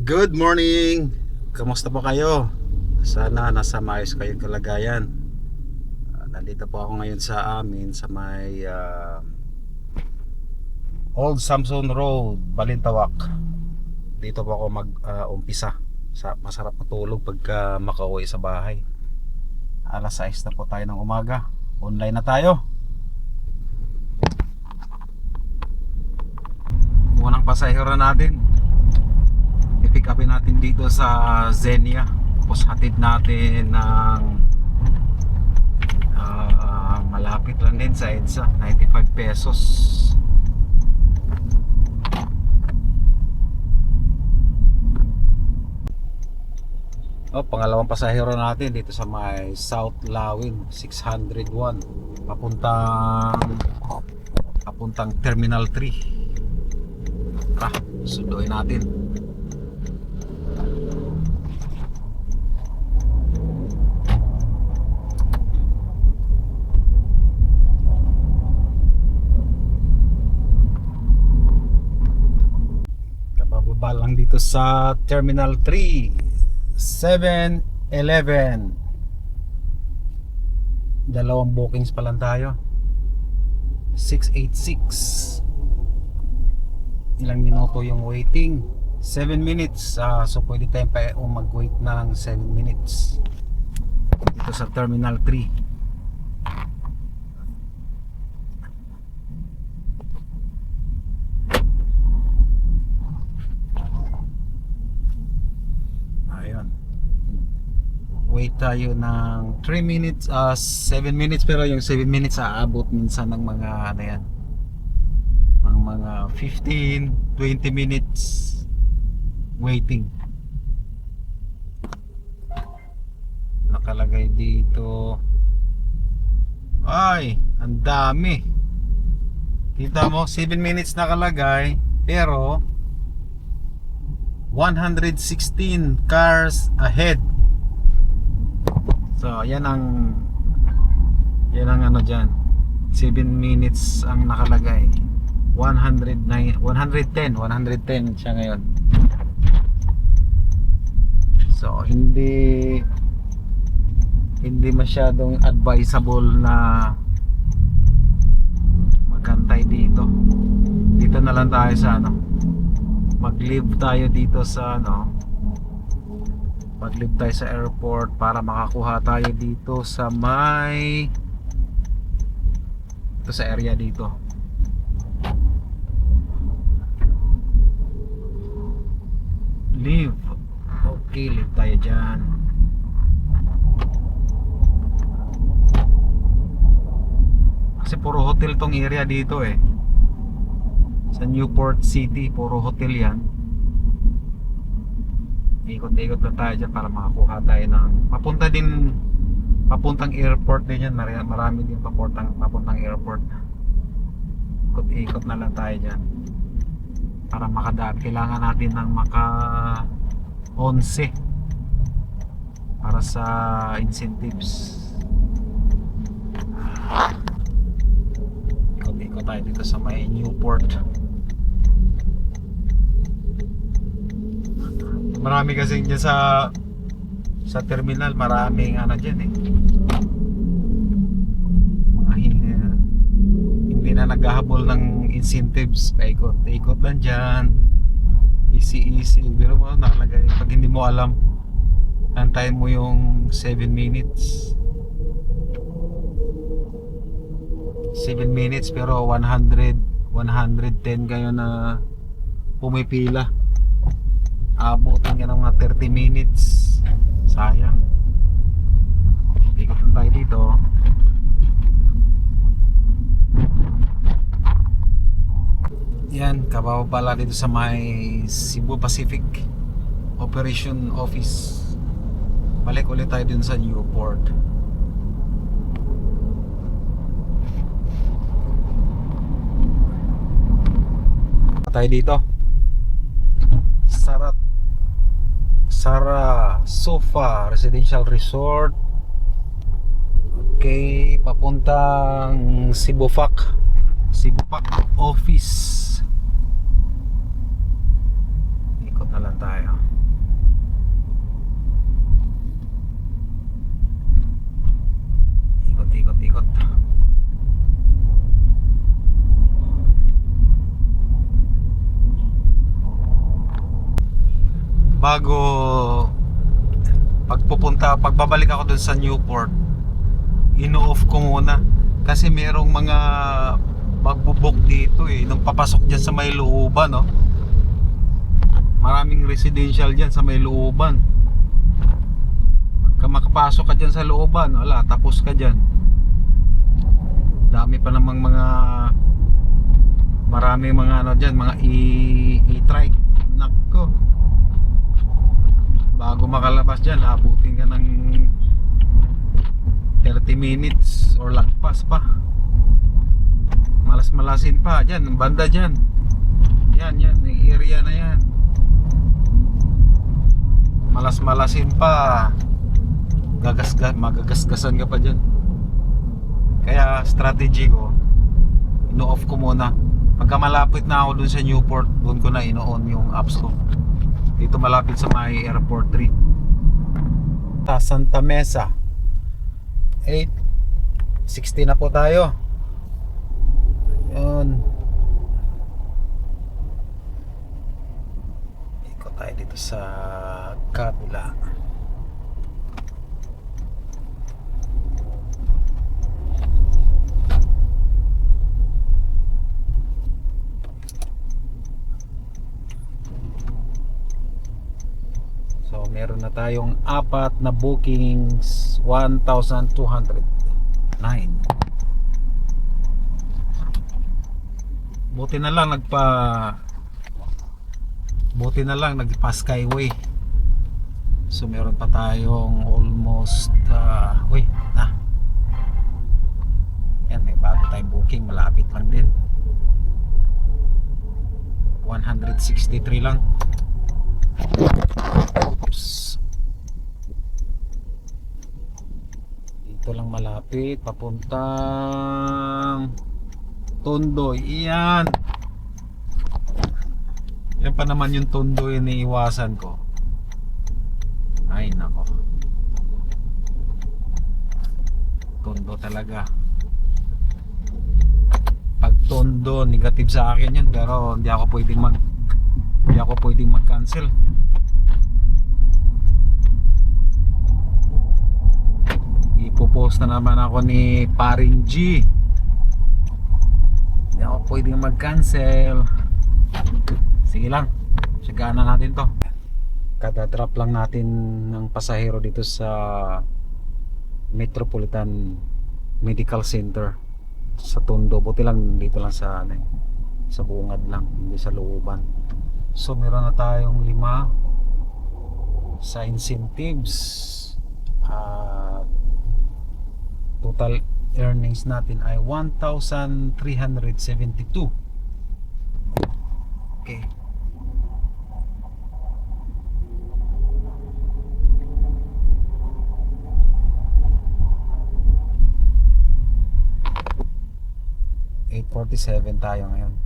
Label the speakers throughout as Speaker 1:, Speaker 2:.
Speaker 1: Good morning! Kamusta po kayo? Sana nasa maayos kayong kalagayan. Nandito po ako ngayon sa amin sa may Old Samson Road, Balintawak. Dito po ako mag-umpisa. Masarap matulog pagka makauwi sa bahay. Alas 6 na po tayo ng umaga. Online na tayo. Unang pasahero natin. I-pick upin natin dito sa Xenia. Tapos hatid natin ng malapit lang din sa EDSA, 95 pesos. Pangalawang pasahero natin dito sa may South Lawin 601 papuntang Terminal 3. Sunduin natin. Kabababa lang dito sa Terminal 3, 7-Eleven. Dalawang bookings pa lang tayo. 686. Ilang minuto yung waiting? 7 minutes. So pwede tayong mag-wait ng 7 minutes dito sa Terminal 3. Ayun. Wait tayo ng 3 minutes, 7 minutes, pero yung 7 minutes aabot minsan ng mga ano yan, ng mga 15-20 minutes waiting. Nakalagay dito, ay ang dami. Kita mo 7 minutes nakalagay, pero 116 cars ahead. So yan ang ano dyan, 7 minutes ang nakalagay. 110 siya ngayon. So hindi masyadong advisable na magantay dito. Dito na lang tayo sa mag-leave tayo dito sa mag-leave tayo sa airport para makakuha tayo dito sa sa area dito. Leave. Okay, leave tayo dyan. Kasi puro hotel tong area dito sa Newport City, puro hotel yan. Ikot-ikot lang tayo dyan para makakuha tayo ng papuntang airport din yan. Marami din papuntang airport. Ikot-ikot na lang tayo dyan para makadaan. Kailangan natin ng maka 11 para sa incentives. Ikot-ikot tayo dito sa may Newport. Marami kasi dyan sa terminal, maraming dyan mga hindi na naghahabol ng incentives. Paikot-ikot lang dyan, easy. Pero mo nakalagay, pag hindi mo alam, antayin mo yung 7 minutes. 7 minutes pero 110 kayo na pumipila. Abutin ka ng mga 30 minutes. Sayang. Ikot lang tayo dito. Yan, kababala dito sa may Cebu Pacific Operation Office. Balik ulit tayo dun sa Newport. Tayo dito. Sara Sofa Residential Resort. Okay, papuntang Cebufac Office. Ikot na lang tayo. bago pagbabalik ako dun sa Newport, ino-off ko muna kasi merong mga magbubok dito nung papasok dyan sa may looban, no? Maraming residential dyan sa may looban. Pagka makapasok ka dyan sa looban, wala, tapos ka dyan. Dami pa namang maraming mga ano dyan, mga e-trike. Nako, bago makalabas dyan, abutin ka ng 30 minutes or lagpas pa. Malas-malasin pa dyan, banda dyan. Yan, yung area na yan. Malas-malasin pa. Magagasgasan ka pa dyan. Kaya strategy ko, ino-off ko muna. Pagka malapit na ako dun sa Newport, dun ko na ino-on yung apps ko. Dito malapit sa may Airport 3. Santa Mesa 8:60 na po tayo. Ayun. Ikot tayo dito sa kabila. So meron na tayong apat na bookings, 1,209. Buti na lang nagpa skyway. So meron pa tayong almost yan, may bago tayong booking, malapit lang din. 163 lang. Oops. Dito lang malapit, papuntang Tondo. Iyan. Yan pa naman yung Tondo yung iniiwasan ko. Ay nako, Tondo talaga. Pag Tondo, negative sa akin yan. Pero hindi ako pwedeng mag-cancel. Ipopost na naman ako ni Paring G. Hindi ako pwedeng mag-cancel. Sige lang, sigaan na natin to. Kada-drop lang natin ng pasahero dito sa Metropolitan Medical Center sa Tondo. Buti lang dito lang sa bungad lang, hindi sa looban. So meron na tayong 5 sa incentives. Total earnings natin ay 1,372. Okay. $847 tayo ngayon.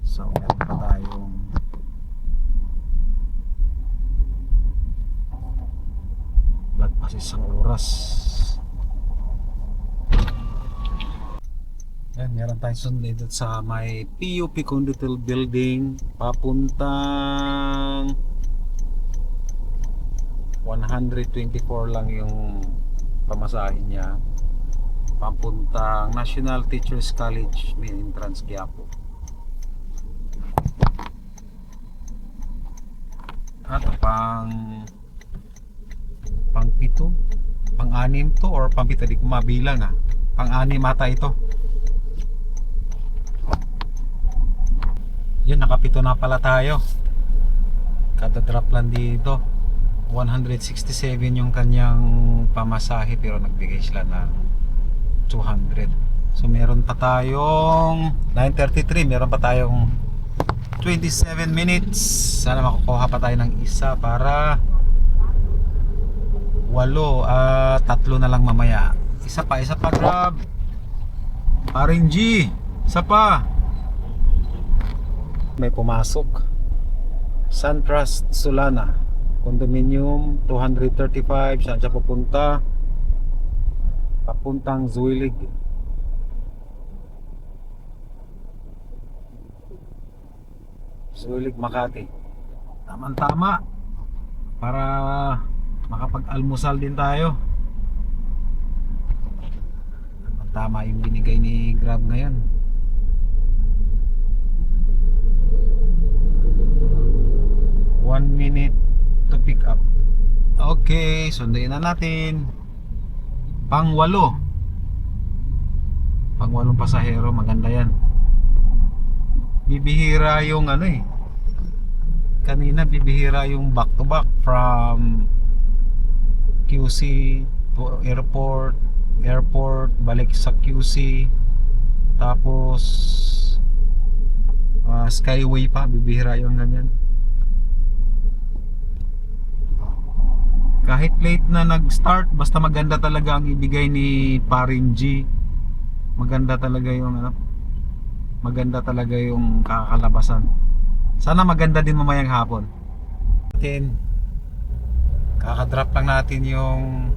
Speaker 1: So meron pa tayong lagpas isang oras. Yan, meron tayong sunod sa may PUP Condital Building papuntang 124 lang yung pamasahin niya. Papuntang National Teachers College may entrance Quiapo. At pang 7, pang 6 to or pang 7, di ko mabilang pang 6 ata ito. Yun, nakapito na pala tayo. Kada drop lang dito 167 yung kanyang pamasahe, pero nagbigay sila na 200. So meron pa tayong 9:33, meron pa tayong 27 minutes. Sana makukuha pa tayo ng isa para 8, 3 na lang mamaya. Isa pa grab. Paring G, isa pa. May pumasok. SunTrust Solana Condominium 235. Saan siya pupunta? Papuntang Zuilig. Zuilig, Makati. Tama. para makapag-almusal din tayo. Tama yung binigay ni Grab ngayon. 1 minute to pick up. Okay, sunduin na natin. Pang-8 pasahero, maganda yan. Bibihira yung kanina bibihira yung back to back from QC to airport balik sa QC, tapos Skyway pa, bibihira yung ganyan. Kahit late na nag-start, basta maganda talaga ang ibigay ni Paring G. Maganda talaga yung kakalabasan. Sana maganda din mamayang hapon. Kakadrop lang natin yung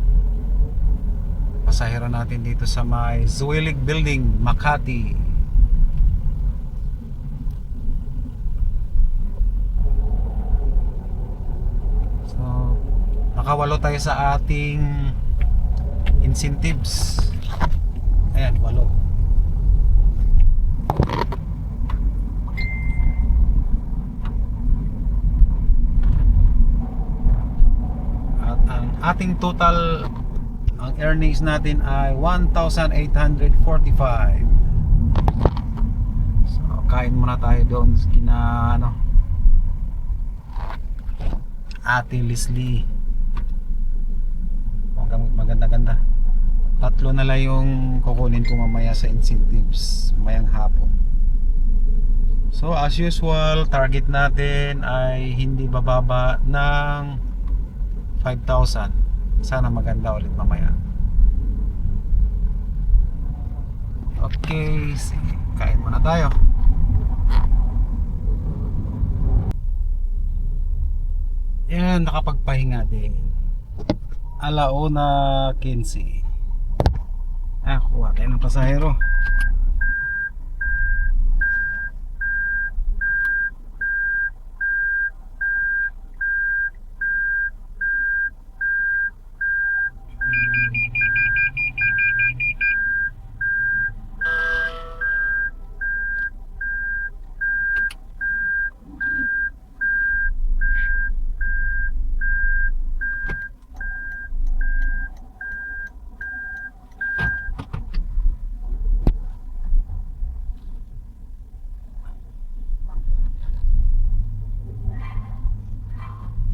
Speaker 1: pasahero natin dito sa may Zuelig Building, Makati. So, nakawalo tayo sa ating incentives. Ayan, 8. At ang ating total, ang earnings natin ay 1,845. So, kain muna tayo doon kina Ate Leslie. Maganda-ganda. 3 na lang yung kukunin ko mamaya sa incentives mamayang hapon. So as usual, target natin ay hindi bababa ng 5,000. Sana maganda ulit mamaya. Okay, sige, kain muna tayo. Yan, nakapagpahinga din. 1:15. Kuha tayo ng pasahero.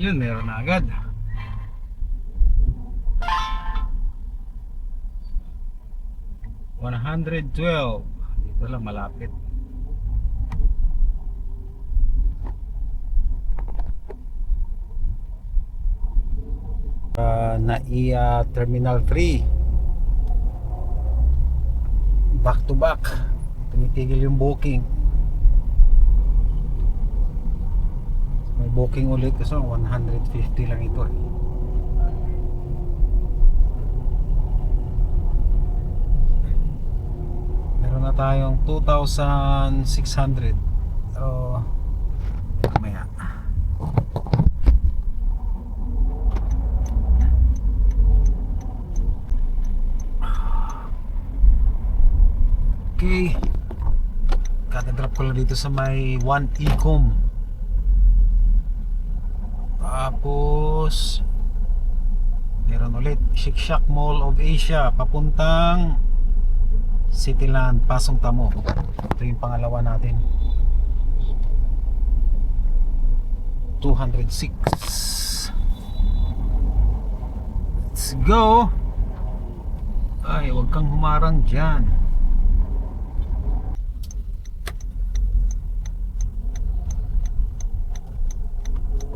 Speaker 1: Yun, meron na agad. $112. Dito lang malapit. NAIA Terminal 3. Back to back. Tumitigil yung booking. May booking ulit kasi 150 lang ito eh. Meron na tayong 2,600. Mamaya. Okay, kada-drop ko lang dito sa may 1 Ecom. Tapos meron ulit Shake Shack Mall of Asia papuntang Cityland, Pasong Tamo. Ito yung pangalawa natin. 206. Let's go. Ay, huwag kang humarang dyan.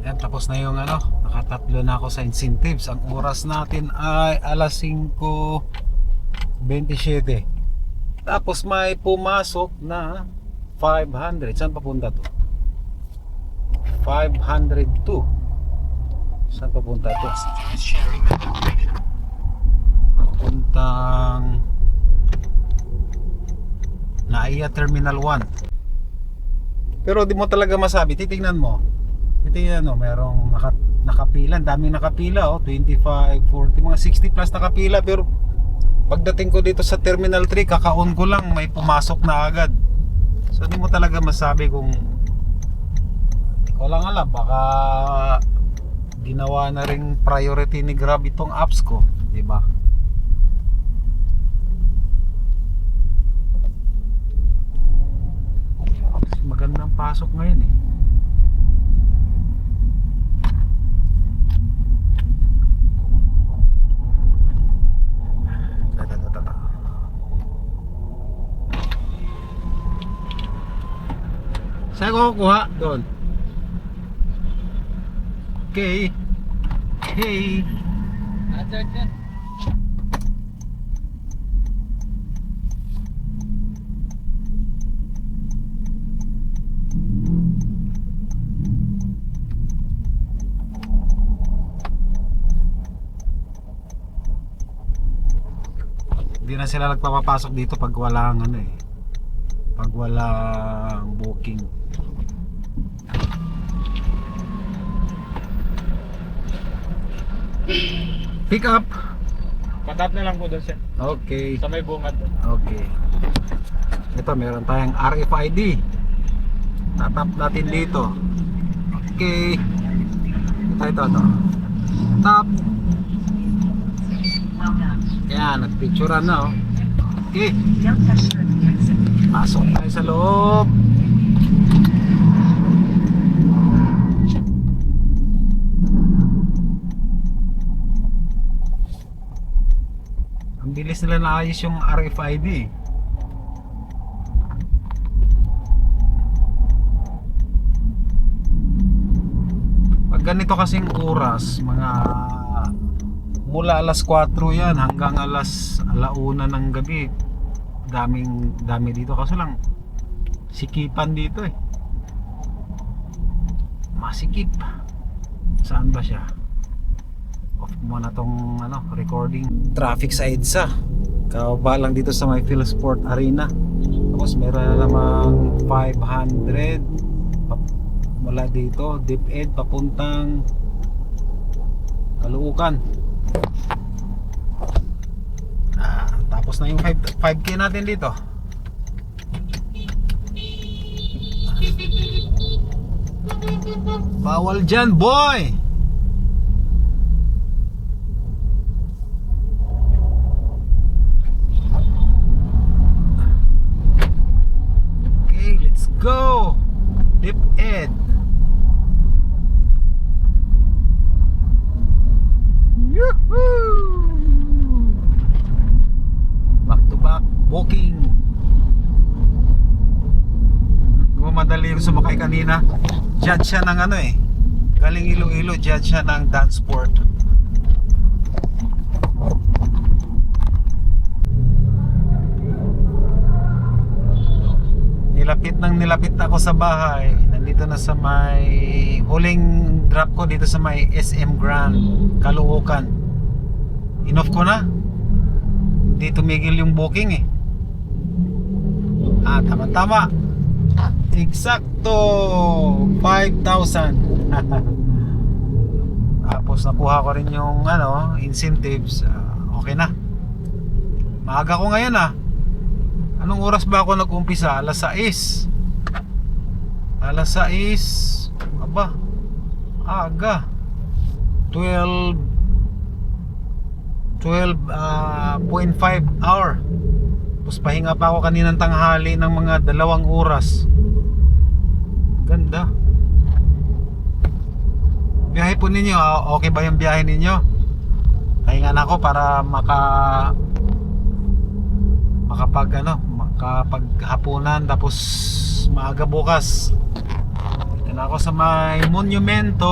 Speaker 1: Yan, tapos na yung nakatatlo na ako sa incentives. Ang oras natin ay alas 5:27. Tapos may pumasok na 500. Saan papunta to? 502. Saan papunta to? Papuntang NAIA Terminal 1. Pero di mo talaga masabi. Titingnan mo. Ito yung ano, merong nakapila, daming nakapila, oh, 25, 40, mga 60 plus nakapila. Pero pagdating ko dito sa Terminal 3, kaka-on ko lang, may pumasok na agad. So hindi mo talaga masabi kung, hindi ko lang alam, baka ginawa na ring priority ni Grab itong apps ko, di ba? Magandang pasok ngayon eh. Saan ko kukuha? Doon. Okay. Hey.
Speaker 2: Dyan.
Speaker 1: Hindi na sila nagpapapasok dito pag walang ano eh. Pag walang booking. Pick up.
Speaker 2: Patap na lang po doon siya.
Speaker 1: Okay.
Speaker 2: Sa may bungad doon.
Speaker 1: Okay. Ito meron tayong RFID. Tatap natin dito. Okay. Ito. Tap. Yan, nagpicturean na oh. Okay. Pasok tayo sa loob. Ang bilis nila naayos yung RFID. Pag ganito kasing oras, mga mula alas 4 yan hanggang alas 1 ng gabi, dami dito, kasi lang sikipan dito eh, masikip. Saan ba siya? Off muna tong ano, recording. Traffic sa EDSA, kababa lang dito sa may Philsport Arena. Tapos meron na namang 500 mula dito DepEd papuntang Caloocan. Tapos na yung 5K natin dito. Bawal dyan, boy! Okay, let's go! DepEd. Yoo-hoo! Back to back walking. Gumadali yung sumakay kanina. Judge siya ng ano eh, galing Iloilo, judge siya ng dance sport. Nilapit ako sa bahay. Nandito na sa may huling drop ko dito sa may SM Grand Caloocan. Inoff ko na. Hindi tumigil yung booking eh. Tama. Eksakto 5,000. Tapos nakuha ko rin yung ano, incentives. Okay na. Maaga ko ngayon ah. Anong oras ba ako nag-umpisa? Alas 6. Alas 6. Aba, aga. 12.5 hour. Tapos pahinga pa ako kaninang tanghali ng mga 2 oras. Ganda. Biyahe po ninyo, okay ba yung biyahe ninyo? Pahinga na ako para makapaghapunan. Tapos maaga bukas dito na ako sa may monumento.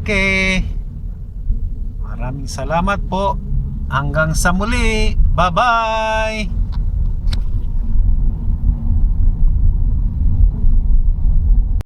Speaker 1: Okay. Maraming salamat po. Hanggang sa muli. Bye-bye.